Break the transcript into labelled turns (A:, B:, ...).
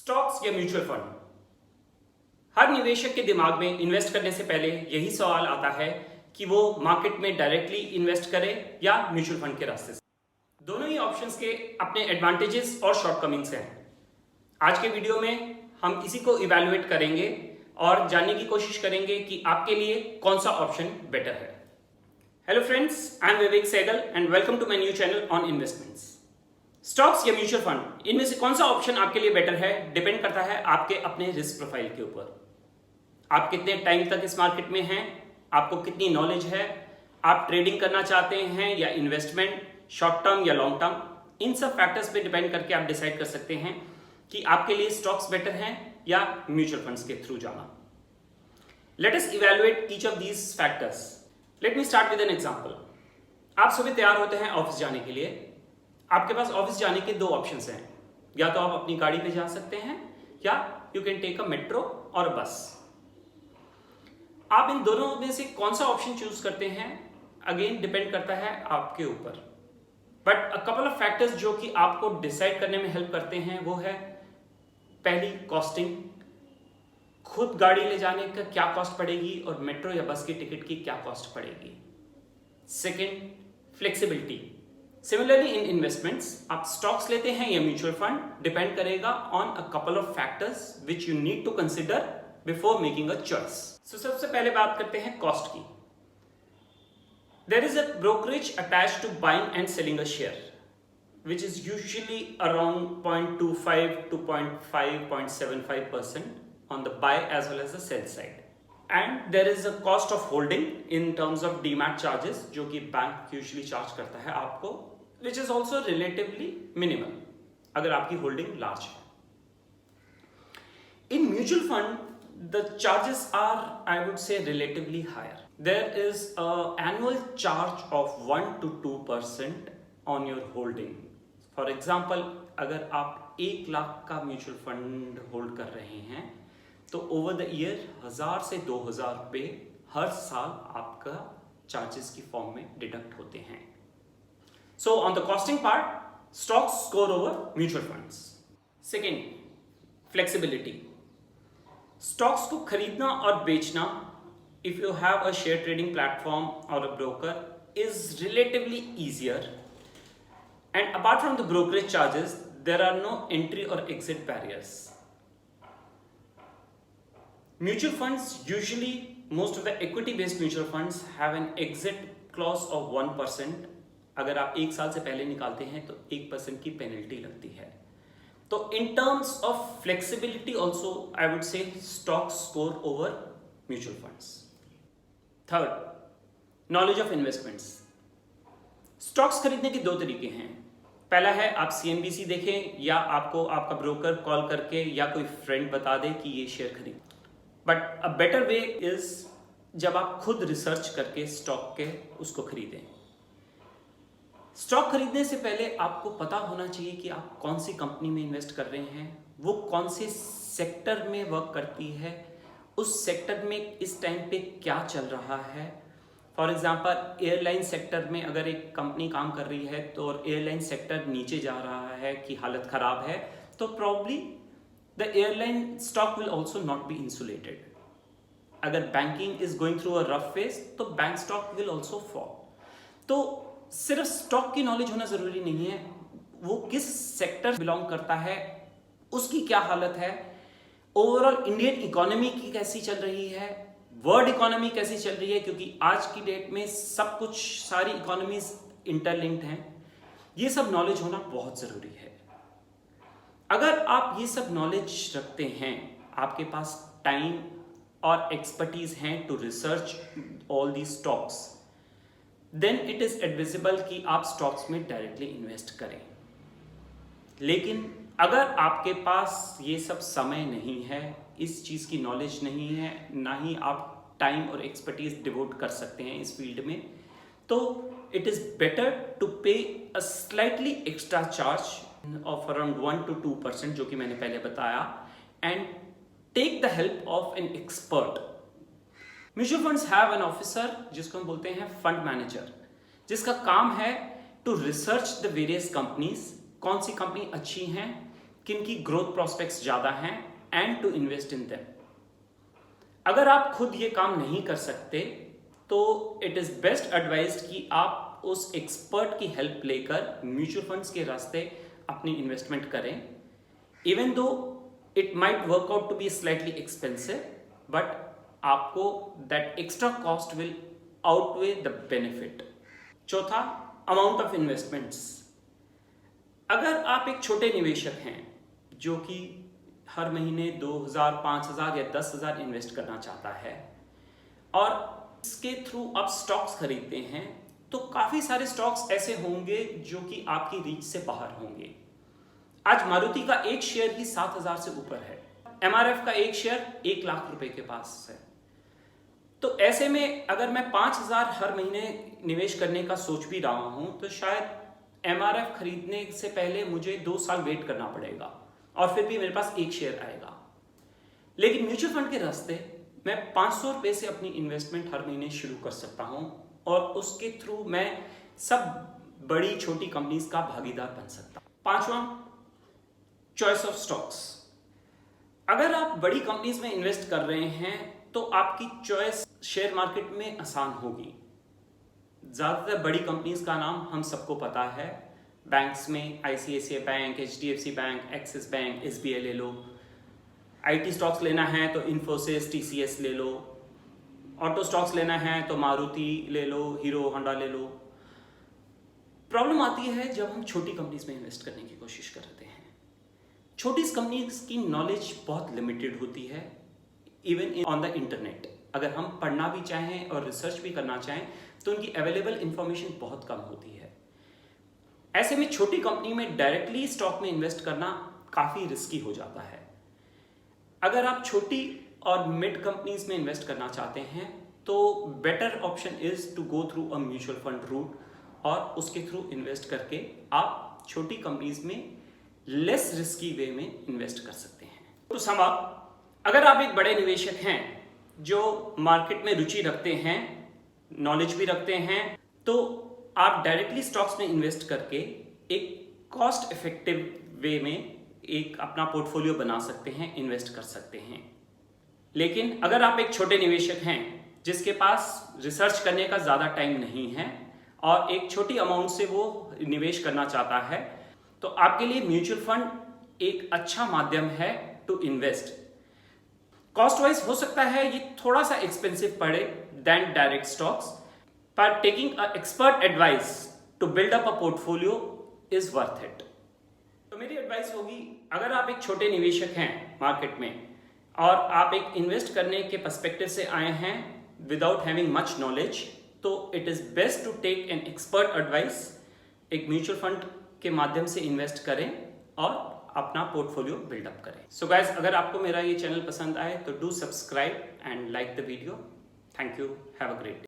A: Stocks या mutual fund, हर निवेशक के दिमाग में इन्वेस्ट करने से पहले यही सवाल आता है कि वो मार्केट में डायरेक्टली इन्वेस्ट करे या म्यूचुअल फंड के रास्ते से। दोनों ही ऑप्शंस के अपने एडवांटेजेस और शॉर्टकमिंग्स हैं। आज के वीडियो में हम इसी को इवैल्यूएट करेंगे और जानने की कोशिश करेंगे कि आपके लिए कौन सा ऑप्शन बेटर है। Hello friends, I am Vivek Sehgal and welcome to my new channel on investments. Stocks या म्यूचुअल फंड, इनमें से कौन सा ऑप्शन आपके लिए बेटर है डिपेंड करता है आपके अपने रिस्क प्रोफाइल के ऊपर। आप कितने टाइम तक इस मार्केट में हैं, आपको कितनी नॉलेज है, आप ट्रेडिंग करना चाहते हैं या इन्वेस्टमेंट, शॉर्ट टर्म या लॉन्ग टर्म, इन सब फैक्टर्स पे डिपेंड करके आप डिसाइड कर सकते हैं कि आपके लिए स्टॉक्स बेटर हैं या म्यूचुअल फंड्स के थ्रू जाना। Let us evaluate each of these factors. Let me start with an example. आप सुबह तैयार होते हैं ऑफिस जाने के लिए। आपके पास ऑफिस जाने के दो ऑप्शंस हैं, या तो आप अपनी गाड़ी पे जा सकते हैं या you can take a metro और बस। आप इन दोनों में से कौन सा ऑप्शन चूज करते हैं अगेन डिपेंड करता है आपके ऊपर। But a couple of factors जो कि आपको डिसाइड करने में हेल्प करते हैं वो है, पहली कॉस्टिंग, खुद गाड़ी ले जाने का क्या कॉस्ट पड़ेगी और मेट्रो या बस की टिकट की क्या कॉस्ट पड़ेगी। Second, flexibility. Similarly in investments, आप स्टॉक्स लेते हैं या म्यूचुअल फंड, डिपेंड करेगा on a couple of factors which you need to consider before making a choice. So सबसे पहले बात करते हैं कॉस्ट की। There is a brokerage attached to buying and selling a share which is usually around 0.25 to 0.75% on the buy as well as the sell side. And there is a cost of holding in terms of demat charges जो कि bank usually charge करता है आपको, which is also relatively minimal अगर आपकी holding large है। In mutual fund, the charges are, I would say, relatively higher. There is an annual charge of 1 to 2% on your holding. For example, अगर आप 1 लाख का mutual fund hold कर रहे हैं तो ओवर द ईयर 1000 से 2000 रुपये हर साल आपका चार्जेस की फॉर्म में डिडक्ट होते हैं। So on the costing part, stocks score over mutual funds. Second, flexibility. Stocks को खरीदना और बेचना, if you have a share trading platform और a broker, is relatively easier. And apart from the brokerage charges, there are no entry or exit barriers. Mutual funds, usually most of the equity-based mutual funds have an exit clause of 1%. अगर आप 1 साल से पहले निकालते हैं तो 1% की penalty लगती है। तो in terms of flexibility also, I would say stocks score over mutual funds. Third, knowledge of investments. Stocks खरीदने के 2 तरीके हैं। पहला है आप CNBC देखें या आपको आपका ब्रोकर कॉल करके या कोई फ्रेंड बता दे कि ये शेयर खरीद। But a better way is जब आप खुद रिसर्च करके स्टॉक के उसको खरीदें। स्टॉक खरीदने से पहले आपको पता होना चाहिए कि आप कौन सी कंपनी में इन्वेस्ट कर रहे हैं, वो कौन से सेक्टर में वर्क करती है, उस सेक्टर में इस टाइम पे क्या चल रहा है। फॉर एग्जाम्पल, एयरलाइन सेक्टर में अगर एक कंपनी काम कर रही है तो एयरलाइन सेक्टर नीचे जा रहा है कि हालत खराब है, तो probably the airline stock will also not be insulated. अगर banking is going through a rough phase तो bank stock will also fall. तो सिर्फ स्टॉक की नॉलेज होना जरूरी नहीं है, वो किस सेक्टर बिलोंग करता है, उसकी क्या हालत है, ओवरऑल इंडियन इकोनॉमी की कैसी चल रही है, वर्ल्ड इकोनॉमी कैसी चल रही है, क्योंकि आज की डेट में सब कुछ, सारी इकोनॉमीज इंटरलिंक्ड हैं। ये सब नॉलेज होना बहुत जरूरी है। अगर आप ये सब नॉलेज रखते हैं, आपके पास टाइम और एक्सपर्टीज हैं to research all the stocks, then it is advisable कि आप स्टॉक्स में डायरेक्टली इन्वेस्ट करें। लेकिन अगर आपके पास ये सब समय नहीं है, इस चीज़ की नॉलेज नहीं है, ना ही आप टाइम और एक्सपर्टीज डिवोट कर सकते हैं इस फील्ड में, तो it is better to pay a slightly extra charge of around 1 to 2%, जो कि मैंने पहले बताया, and take the help of an expert. Mutual funds have an officer जिसको हम बोलते हैं फंड मैनेजर, जिसका काम है to research the various companies, कौन सी कंपनी अच्छी हैं, किन की ग्रोथ प्रोस्पेक्ट्स ज़्यादा हैं and to invest in them. अगर आप खुद ये काम नहीं कर सकते तो इट इज़ बेस्ट एडवाइज्ड कि आप उस एक्सपर्ट की हेल्प लेकर म्यूचुअल फंड्स के रास्ते अपनी इन्वेस्टमेंट करें। Even though it might work out to be slightly expensive, but आपको that extra cost will outweigh the benefit. चौथा, अमाउंट ऑफ इन्वेस्टमेंट्स। अगर आप एक छोटे निवेशक हैं जो कि हर महीने 2000, 5000 या 10,000 इन्वेस्ट करना चाहता है और इसके थ्रू आप स्टॉक्स खरीदते हैं, तो काफ़ी सारे स्टॉक्स ऐसे होंगे जो कि आपकी रीच से बाहर होंगे। आज मारुति का एक शेयर ही 7,000 से ऊपर है, MRF का एक शेयर 1 लाख रुपए के पास है। तो ऐसे में अगर मैं 5,000 हर महीने निवेश करने का सोच भी रहा हूं तो शायद MRF खरीदने से पहले मुझे 2 साल वेट करना पड़ेगा और फिर भी मेरे पास एक शेयर आएगा। लेकिन म्यूचुअल फंड के रास्ते मैं 500 रुपए से अपनी इन्वेस्टमेंट हर महीने शुरू कर सकता हूं और उसके थ्रू मैं सब बड़ी छोटी कंपनीज का भागीदार बन सकता हूं। पांचवा, चॉइस ऑफ स्टॉक्स। अगर आप बड़ी कंपनीज में इन्वेस्ट कर रहे हैं तो आपकी चॉइस शेयर मार्केट में आसान होगी। ज़्यादातर बड़ी कंपनीज का नाम हम सबको पता है। बैंक्स में ICICI bank, HDFC bank, axis bank, SBI ले लो। IT स्टॉक्स लेना है तो इन्फोसिस, TCS ले लो। ऑटो स्टॉक्स लेना है तो मारुति ले लो, हीरो होंडा ले लो। प्रॉब्लम आती है जब हम छोटी कंपनीज में इन्वेस्ट करने की कोशिश करते हैं। छोटी कंपनीज की नॉलेज बहुत लिमिटेड होती है, इवन ऑन द इंटरनेट। अगर हम पढ़ना भी चाहें और रिसर्च भी करना चाहें तो उनकी अवेलेबल इंफॉर्मेशन बहुत कम होती है। ऐसे में छोटी कंपनी में डायरेक्टली स्टॉक में इन्वेस्ट करना काफ़ी रिस्की हो जाता है। अगर आप छोटी और मिड कंपनीज में इन्वेस्ट करना चाहते हैं तो better option is to go through a mutual fund route और उसके थ्रू इन्वेस्ट करके आप छोटी कंपनीज में लेस रिस्की वे में इन्वेस्ट कर सकते हैं। तो सम अप, अगर आप एक बड़े निवेशक हैं जो मार्केट में रुचि रखते हैं, नॉलेज भी रखते हैं, तो आप डायरेक्टली स्टॉक्स में इन्वेस्ट करके एक कॉस्ट इफेक्टिव वे में एक अपना पोर्टफोलियो बना सकते हैं, इन्वेस्ट कर सकते हैं। लेकिन अगर आप एक छोटे निवेशक हैं जिसके पास रिसर्च करने का ज़्यादा टाइम नहीं है और एक छोटी अमाउंट से वो निवेश करना चाहता है, तो आपके लिए म्यूचुअल फंड एक अच्छा माध्यम है टू इन्वेस्ट। कॉस्ट वाइज हो सकता है ये थोड़ा सा एक्सपेंसिव पड़े देन डायरेक्ट स्टॉक्स, पर taking a expert advice to build up a portfolio is worth it. तो मेरी एडवाइस होगी, अगर आप एक छोटे निवेशक हैं मार्केट में और आप एक इन्वेस्ट करने के पर्सपेक्टिव से आए हैं विदाउट हैविंग मच नॉलेज, तो it is best to take an expert advice. एक म्यूचुअल फंड के माध्यम से इन्वेस्ट करें और अपना पोर्टफोलियो बिल्डअप करें। सो गाइज, अगर आपको मेरा ये चैनल पसंद आए तो do subscribe and like the video. Thank you, have a great day.